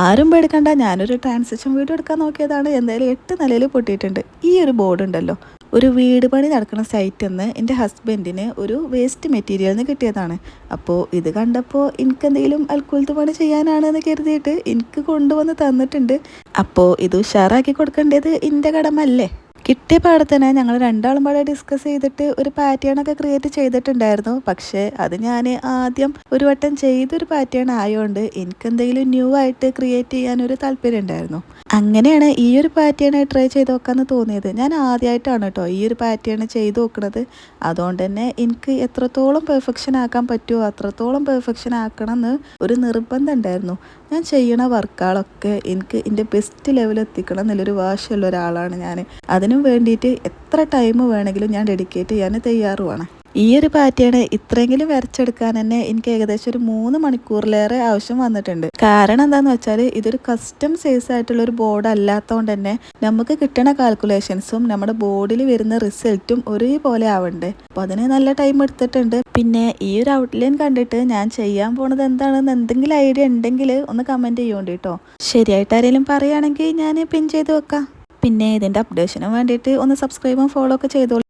ആരും പേടിക്കണ്ട, ഞാനൊരു ട്രാൻസിഷൻ വീഡിയോ എടുക്കാൻ നോക്കിയതാണ്. എന്തായാലും 8 നിലയിൽ പൊട്ടിയിട്ടുണ്ട്. ഈ ഒരു ബോർഡ് ഉണ്ടല്ലോ, ഒരു വീട് പണി നടക്കുന്ന സൈറ്റിൽ നിന്ന് എൻ്റെ ഹസ്ബൻഡിന് ഒരു വേസ്റ്റ് മെറ്റീരിയലിന് കിട്ടിയതാണ്. അപ്പോൾ ഇത് കണ്ടപ്പോൾ എനിക്കെന്തെങ്കിലും അൽക്കുലത്ത് പണി ചെയ്യാനാണെന്ന് കരുതിയിട്ട് എനിക്ക് കൊണ്ടുവന്ന് തന്നിട്ടുണ്ട്. അപ്പോൾ ഇത് ഉഷാറാക്കി കൊടുക്കേണ്ടത് എൻ്റെ കടമല്ലേ. കിട്ടിയ പാടെ തന്നെ ഞങ്ങൾ രണ്ടാളും പാടെ ഡിസ്കസ് ചെയ്തിട്ട് ഒരു പാറ്റേൺ ഒക്കെ ക്രിയേറ്റ് ചെയ്തിട്ടുണ്ടായിരുന്നു. പക്ഷേ അത് ഞാൻ ആദ്യം ഒരു വട്ടം ചെയ്തൊരു പാറ്റേൺ ആയതുകൊണ്ട് എനിക്ക് എന്തെങ്കിലും ന്യൂ ആയിട്ട് ക്രിയേറ്റ് ചെയ്യാനൊരു താല്പര്യം ഉണ്ടായിരുന്നു. അങ്ങനെയാണ് ഈ ഒരു പാറ്റേൺ ട്രൈ ചെയ്ത് നോക്കാമെന്ന് തോന്നിയത്. ഞാൻ ആദ്യമായിട്ടാണ് കേട്ടോ ഈ ഒരു പാറ്റേൺ ചെയ്ത് നോക്കുന്നത്. അതുകൊണ്ട് തന്നെ എനിക്ക് എത്രത്തോളം പെർഫെക്ഷൻ ആക്കാൻ പറ്റുമോ അത്രത്തോളം പെർഫെക്ഷൻ ആക്കണം എന്ന് ഒരു നിർബന്ധം ഉണ്ടായിരുന്നു. ഞാൻ ചെയ്യണ വർക്കുകളൊക്കെ എനിക്ക് എൻ്റെ ബെസ്റ്റ് ലെവൽ എത്തിക്കണം എന്നുള്ളൊരു വാശിയുള്ള ഒരാളാണ് ഞാൻ. അതിനും വേണ്ടിയിട്ട് എത്ര ടൈം വേണമെങ്കിലും ഞാൻ ഡെഡിക്കേറ്റ് ചെയ്യാൻ തയ്യാറുമാണ്. ഈ ഒരു പാറ്റേൺ ഇത്രയെങ്കിലും വരച്ചെടുക്കാൻ തന്നെ എനിക്ക് ഏകദേശം ഒരു 3 മണിക്കൂറിലേറെ ആവശ്യം വന്നിട്ടുണ്ട്. കാരണം എന്താണെന്ന് വെച്ചാൽ ഇതൊരു കസ്റ്റം സൈസ് ആയിട്ടുള്ള ഒരു ബോർഡ് അല്ലാത്തതുകൊണ്ട് തന്നെ നമുക്ക് കിട്ടുന്ന കാൽക്കുലേഷൻസും നമ്മുടെ ബോർഡിൽ വരുന്ന റിസൾട്ടും ഒരേപോലെ ആവണ്ടേ. അപ്പോൾ അതിന് നല്ല ടൈം എടുത്തിട്ടുണ്ട്. പിന്നെ ഈ ഒരു ഔട്ട്ലൈൻ കണ്ടിട്ട് ഞാൻ ചെയ്യാൻ പോണത് എന്താണെന്ന് എന്തെങ്കിലും ഐഡിയ ഉണ്ടെങ്കിൽ ഒന്ന് കമൻറ്റ് ചെയ്യുന്നുണ്ട് കേട്ടോ. ശരിയായിട്ട് ആരെങ്കിലും പറയുകയാണെങ്കിൽ ഞാൻ പിൻ ചെയ്ത് വെക്കാം. പിന്നെ ഇതിൻ്റെ അപ്ഡേഷന് വേണ്ടിയിട്ട് ഒന്ന് സബ്സ്ക്രൈബും ഫോളോ ഒക്കെ ചെയ്തോളൂ.